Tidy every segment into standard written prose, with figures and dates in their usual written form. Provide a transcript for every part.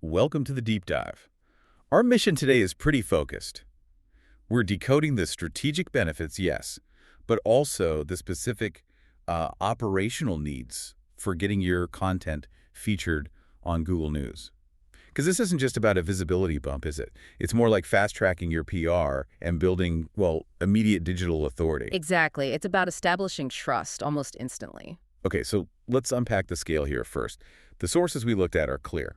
welcome to the deep dive. Our mission today is pretty focused. We're decoding the strategic benefits, yes, but also the specific operational needs for getting your content featured on Google News. Because this isn't just about a visibility bump, is it? It's more like fast-tracking your PR and building, well, immediate digital authority. Exactly. It's about establishing trust almost instantly. Okay, so let's unpack the scale here first. The sources we looked at are clear.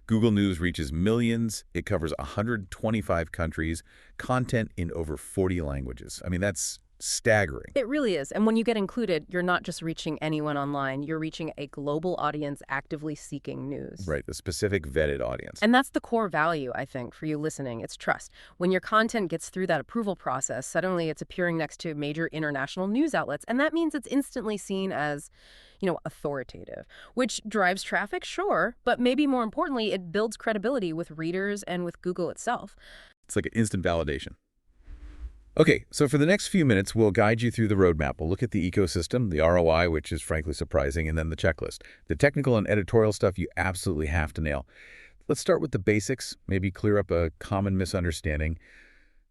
Google News reaches millions. It covers 125 countries, content in over 40 languages. I mean, that's staggering. It really is. And when you get included, you're not just reaching anyone online. You're reaching a global audience actively seeking news. Right, the specific vetted audience. And that's the core value, I think, for you listening. It's trust. When your content gets through that approval process, suddenly it's appearing next to major international news outlets. And that means it's instantly seen as, authoritative, which drives traffic, sure, but maybe more importantly, it builds credibility with readers and with Google itself. It's like an instant validation. Okay, so for the next few minutes, we'll guide you through the roadmap. We'll look at the ecosystem, the ROI, which is frankly surprising, and then the checklist. The technical and editorial stuff you absolutely have to nail. Let's start with the basics, maybe clear up a common misunderstanding.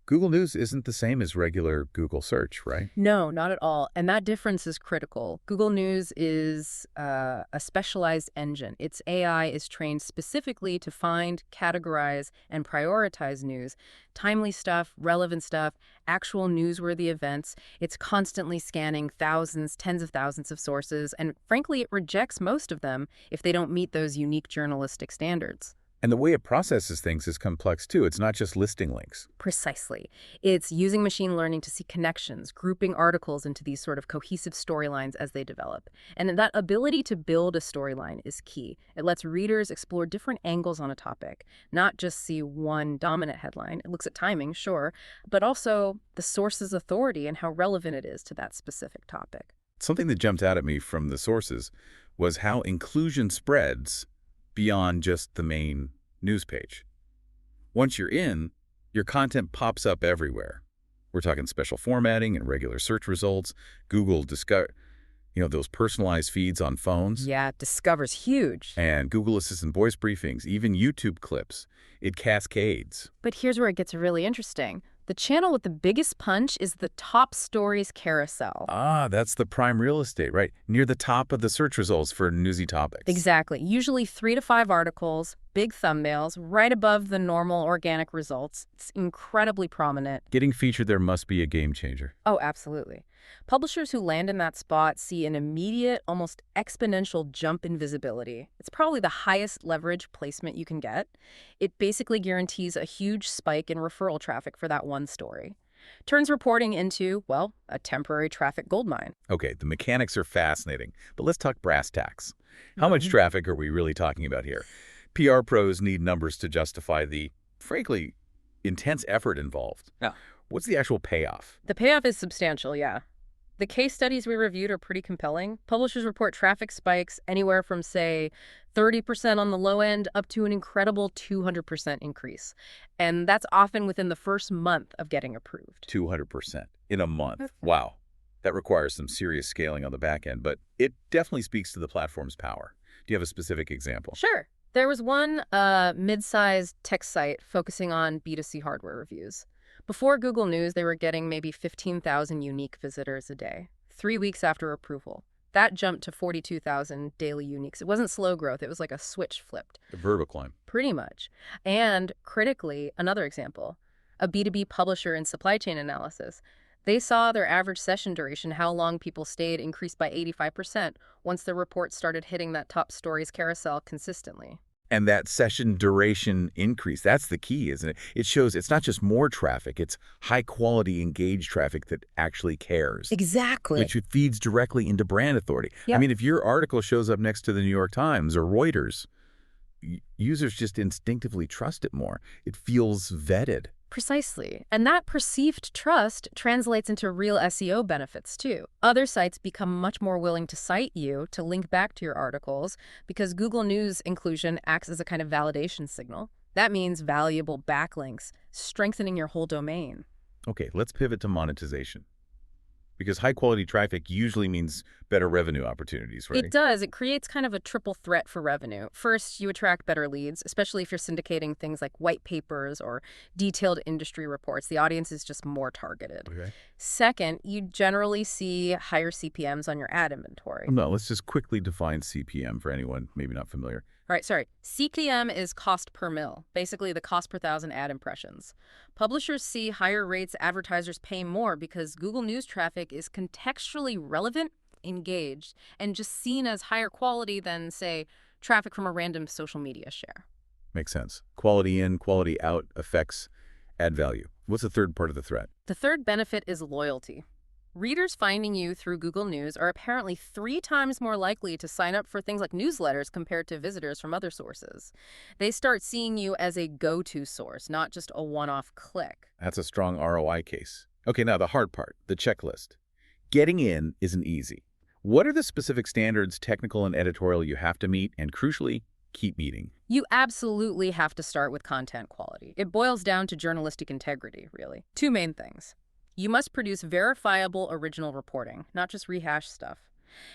Google News isn't the same as regular Google search, right? No, not at all. And that difference is critical. Google News is a specialized engine. Its AI is trained specifically to find, categorize, and prioritize news. Timely stuff, relevant stuff, actual newsworthy events. It's constantly scanning thousands, tens of thousands of sources, and frankly, it rejects most of them if they don't meet those unique journalistic standards. And the way it processes things is complex, too. It's not just listing links. Precisely. It's using machine learning to see connections, grouping articles into these sort of cohesive storylines as they develop. And that ability to build a storyline is key. It lets readers explore different angles on a topic, not just see one dominant headline. It looks at timing, sure, but also the source's authority and how relevant it is to that specific topic. Something that jumped out at me from the sources was how inclusion spreads beyond just the main news page. Once you're in, your content pops up everywhere. We're talking special formatting and regular search results. Google Discover, those personalized feeds on phones. Yeah, Discover's huge. And Google Assistant voice briefings, even YouTube clips. It cascades. But here's where it gets really interesting. The channel with the biggest punch is the top stories carousel. Ah, that's the prime real estate, right? Near the top of the search results for newsy topics. Exactly. Usually 3 to 5 articles, big thumbnails, right above the normal organic results. It's incredibly prominent. Getting featured there must be a game changer. Oh, absolutely. Publishers who land in that spot see an immediate, almost exponential jump in visibility. It's probably the highest leverage placement you can get. It basically guarantees a huge spike in referral traffic for that one story. Turns reporting into, well, a temporary traffic goldmine. Okay, the mechanics are fascinating, but let's talk brass tacks. How much traffic are we really talking about here? PR pros need numbers to justify the, frankly, intense effort involved. Yeah. What's the actual payoff? The payoff is substantial, yeah. The case studies we reviewed are pretty compelling. Publishers report traffic spikes anywhere from, say, 30% on the low end up to an incredible 200% increase. And that's often within the first month of getting approved. 200% in a month. Wow. That requires some serious scaling on the back end, but it definitely speaks to the platform's power. Do you have a specific example? Sure. There was one mid-sized tech site focusing on B2C hardware reviews. Before Google News, they were getting maybe 15,000 unique visitors a day, 3 weeks after approval. That jumped to 42,000 daily uniques. It wasn't slow growth. It was like a switch flipped. A vertical climb. Pretty much. And critically, another example, a B2B publisher in supply chain analysis. They saw their average session duration, how long people stayed, increased by 85% once the report started hitting that top stories carousel consistently. And that session duration increase, that's the key, isn't it? It shows it's not just more traffic, it's high-quality, engaged traffic that actually cares. Exactly. Which feeds directly into brand authority. Yep. I mean, if your article shows up next to the New York Times or Reuters, users just instinctively trust it more. It feels vetted. Precisely. And that perceived trust translates into real SEO benefits, too. Other sites become much more willing to cite you, to link back to your articles, because Google News inclusion acts as a kind of validation signal. That means valuable backlinks, strengthening your whole domain. Okay, let's pivot to monetization. Because high-quality traffic usually means better revenue opportunities, right? It does. It creates kind of a triple threat for revenue. First, you attract better leads, especially if you're syndicating things like white papers or detailed industry reports. The audience is just more targeted. Okay. Second, you generally see higher CPMs on your ad inventory. No, let's just quickly define CPM for anyone maybe not familiar. All right, sorry. CPM is cost per mil, basically the cost per thousand ad impressions. Publishers see higher rates, advertisers pay more because Google News traffic is contextually relevant, engaged, and just seen as higher quality than, say, traffic from a random social media share. Makes sense. Quality in, quality out affects ad value. What's the third part of the threat? The third benefit is loyalty. Readers finding you through Google News are apparently 3 times more likely to sign up for things like newsletters compared to visitors from other sources. They start seeing you as a go-to source, not just a one-off click. That's a strong ROI case. Okay, now the hard part, the checklist. Getting in isn't easy. What are the specific standards, technical and editorial, you have to meet, and crucially, keep meeting? You absolutely have to start with content quality. It boils down to journalistic integrity, really. 2 main things. You must produce verifiable original reporting, not just rehashed stuff.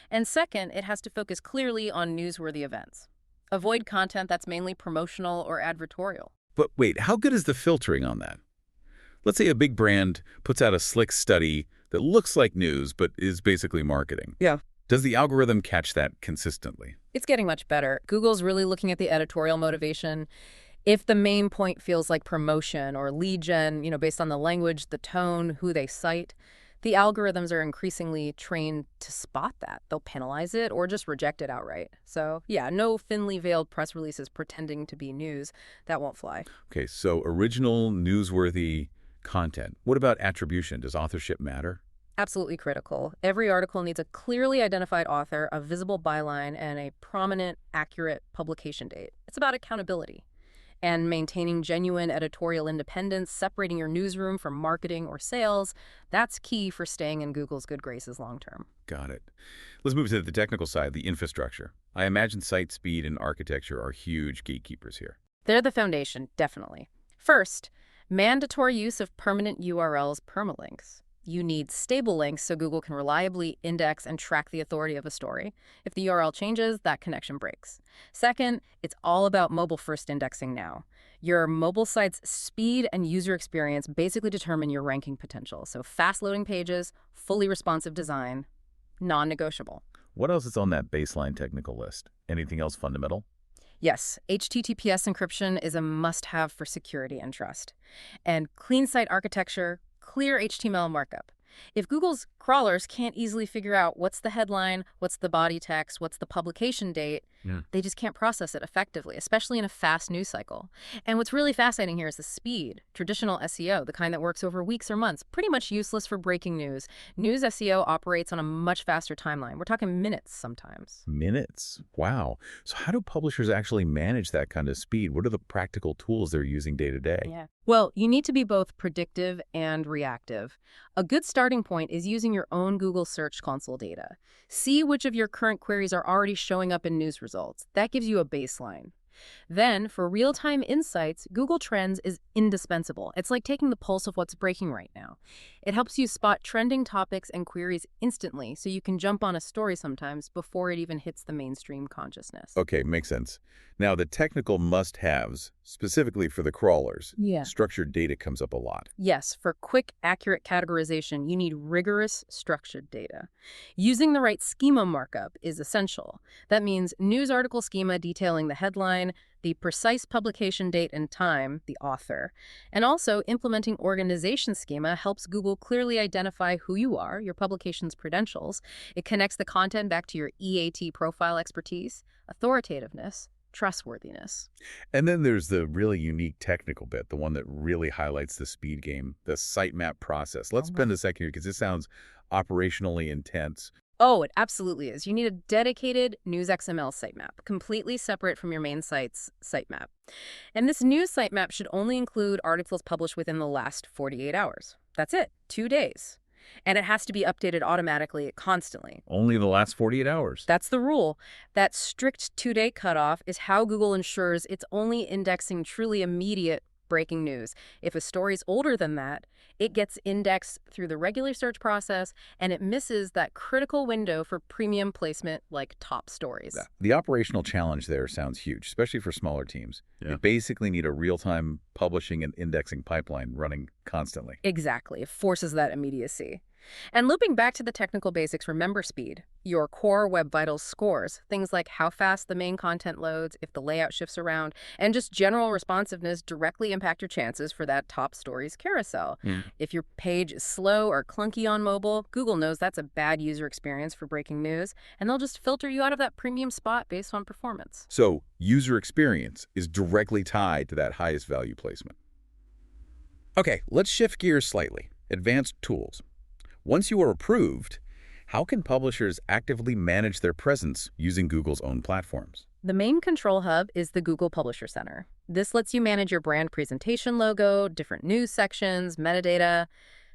And second, it has to focus clearly on newsworthy events. Avoid content that's mainly promotional or advertorial. But wait, how good is the filtering on that? Let's say a big brand puts out a slick study that looks like news but is basically marketing. Yeah. Does the algorithm catch that consistently? It's getting much better. Google's really looking at the editorial motivation. If the main point feels like promotion or lead gen, based on the language, the tone, who they cite, the algorithms are increasingly trained to spot that. They'll penalize it or just reject it outright. So yeah, no thinly veiled press releases pretending to be news. That won't fly. Okay, so original, newsworthy content. What about attribution? Does authorship matter? Absolutely critical. Every article needs a clearly identified author, a visible byline, and a prominent, accurate publication date. It's about accountability. And maintaining genuine editorial independence, separating your newsroom from marketing or sales, that's key for staying in Google's good graces long term. Got it. Let's move to the technical side, the infrastructure. I imagine site speed and architecture are huge gatekeepers here. They're the foundation, definitely. First, mandatory use of permanent URLs, permalinks. You need stable links so Google can reliably index and track the authority of a story. If the URL changes, that connection breaks. Second, it's all about mobile-first indexing now. Your mobile site's speed and user experience basically determine your ranking potential. So fast-loading pages, fully responsive design, non-negotiable. What else is on that baseline technical list? Anything else fundamental? Yes, HTTPS encryption is a must-have for security and trust. And clean site architecture, clear HTML markup. If Google's crawlers can't easily figure out what's the headline, what's the body text, what's the publication date, they just can't process it effectively, especially in a fast news cycle. And what's really fascinating here is the speed. Traditional SEO, the kind that works over weeks or months, pretty much useless for breaking news. News SEO operates on a much faster timeline. We're talking minutes sometimes. Minutes? Wow. So how do publishers actually manage that kind of speed? What are the practical tools they're using day to day? Yeah. Well, you need to be both predictive and reactive. A good starting point is using your own Google Search Console data. See which of your current queries are already showing up in news results. That gives you a baseline. Then, for real-time insights, Google Trends is indispensable. It's like taking the pulse of what's breaking right now. It helps you spot trending topics and queries instantly, so you can jump on a story sometimes before it even hits the mainstream consciousness. Okay, makes sense. Now, the technical must-haves, specifically for the crawlers, structured data comes up a lot. Yes, for quick, accurate categorization, you need rigorous, structured data. Using the right schema markup is essential. That means news article schema detailing the headline, the precise publication date and time, the author. And also, implementing organization schema helps Google clearly identify who you are, your publication's credentials. It connects the content back to your EAT profile expertise, authoritativeness, trustworthiness. And then there's the really unique technical bit, the one that really highlights the speed game, the sitemap process. Let's spend a second here because this sounds operationally intense. Oh, it absolutely is. You need a dedicated News XML sitemap, completely separate from your main site's sitemap. And this news sitemap should only include articles published within the last 48 hours. That's it, 2 days. And it has to be updated automatically, constantly. Only the last 48 hours. That's the rule. That strict 2-day cutoff is how Google ensures it's only indexing truly immediate breaking news. If a story's older than that, it gets indexed through the regular search process, and it misses that critical window for premium placement like top stories. Yeah. The operational challenge there sounds huge, especially for smaller teams. Yeah. You basically need a real-time publishing and indexing pipeline running constantly. Exactly. It forces that immediacy. And looping back to the technical basics, remember speed. Your core Web Vitals scores, things like how fast the main content loads, if the layout shifts around, and just general responsiveness directly impact your chances for that top stories carousel. If your page is slow or clunky on mobile, Google knows that's a bad user experience for breaking news, and they'll just filter you out of that premium spot based on performance. So user experience is directly tied to that highest value placement. Okay, let's shift gears slightly. Advanced tools. Once you are approved, how can publishers actively manage their presence using Google's own platforms? The main control hub is the Google Publisher Center. This lets you manage your brand presentation logo, different news sections, metadata.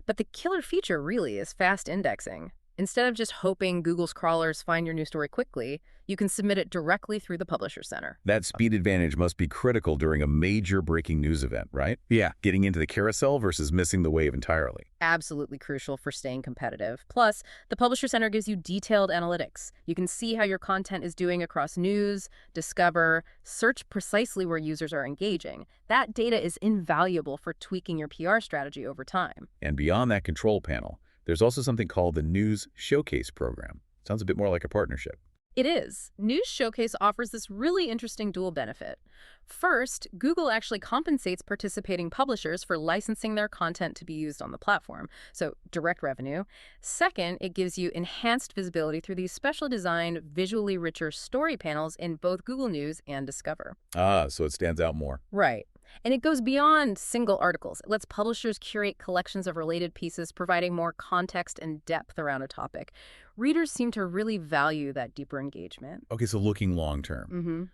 But the killer feature really is fast indexing. Instead of just hoping Google's crawlers find your news story quickly, you can submit it directly through the Publisher Center. That speed advantage must be critical during a major breaking news event, right? Yeah. Getting into the carousel versus missing the wave entirely. Absolutely crucial for staying competitive. Plus, the Publisher Center gives you detailed analytics. You can see how your content is doing across news, discover, search precisely where users are engaging. That data is invaluable for tweaking your PR strategy over time. And beyond that control panel, there's also something called the News Showcase program. Sounds a bit more like a partnership. It is. News Showcase offers this really interesting dual benefit. First, Google actually compensates participating publishers for licensing their content to be used on the platform, so direct revenue. Second, it gives you enhanced visibility through these specially designed, visually richer story panels in both Google News and Discover. So it stands out more. Right. And it goes beyond single articles. It lets publishers curate collections of related pieces, providing more context and depth around a topic. Readers seem to really value that deeper engagement. Okay, so looking long term.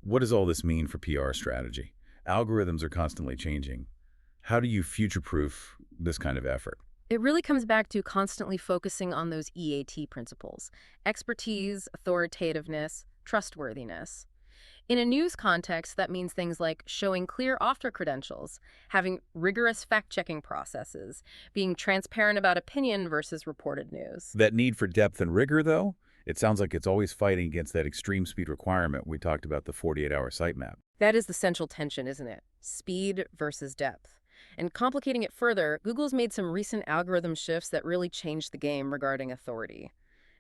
What does all this mean for PR strategy? Algorithms are constantly changing. How do you future-proof this kind of effort? It really comes back to constantly focusing on those EAT principles: expertise, authoritativeness, trustworthiness. In a news context, that means things like showing clear author credentials, having rigorous fact-checking processes, being transparent about opinion versus reported news. That need for depth and rigor, though, it sounds like it's always fighting against that extreme speed requirement we talked about, the 48-hour sitemap. That is the central tension, isn't it? Speed versus depth. And complicating it further, Google's made some recent algorithm shifts that really changed the game regarding authority.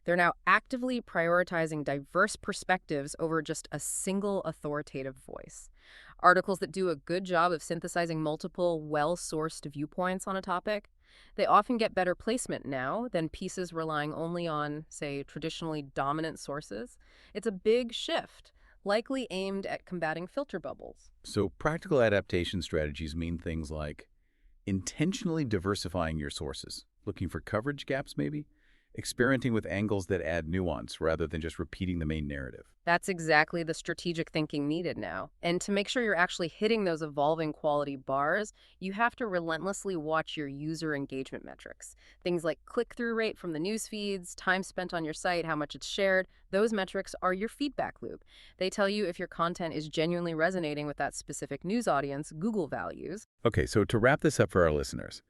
They're now actively prioritizing diverse perspectives over just a single authoritative voice. Articles that do a good job of synthesizing multiple, well-sourced viewpoints on a topic, they often get better placement now than pieces relying only on, say, traditionally dominant sources. It's a big shift, likely aimed at combating filter bubbles. So practical adaptation strategies mean things like intentionally diversifying your sources, looking for coverage gaps maybe, experimenting with angles that add nuance rather than just repeating the main narrative. That's exactly the strategic thinking needed now. And to make sure you're actually hitting those evolving quality bars, you have to relentlessly watch your user engagement metrics. Things like click-through rate from the news feeds, time spent on your site, how much it's shared. Those metrics are your feedback loop. They tell you if your content is genuinely resonating with that specific news audience Google values. Okay, so to wrap this up for our listeners,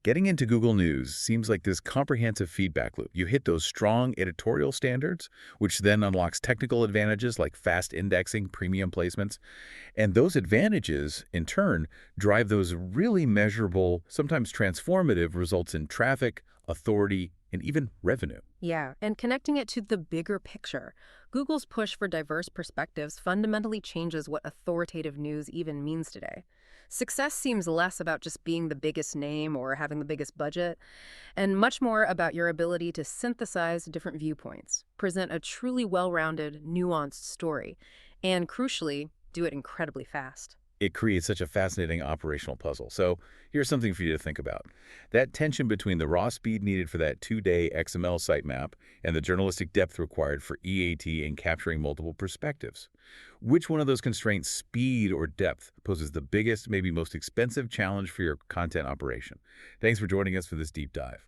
getting into Google News seems like this comprehensive feedback loop. You hit those strong editorial standards, which then unlocks technical advantages like fast indexing, premium placements. And those advantages, in turn, drive those really measurable, sometimes transformative results in traffic, authority, and even revenue. Yeah, and connecting it to the bigger picture. Google's push for diverse perspectives fundamentally changes what authoritative news even means today. Success seems less about just being the biggest name or having the biggest budget, and much more about your ability to synthesize different viewpoints, present a truly well-rounded, nuanced story, and crucially, do it incredibly fast. It creates such a fascinating operational puzzle. So here's something for you to think about. That tension between the raw speed needed for that 2-day XML sitemap and the journalistic depth required for EAT and capturing multiple perspectives. Which one of those constraints, speed or depth, poses the biggest, maybe most expensive challenge for your content operation? Thanks for joining us for this deep dive.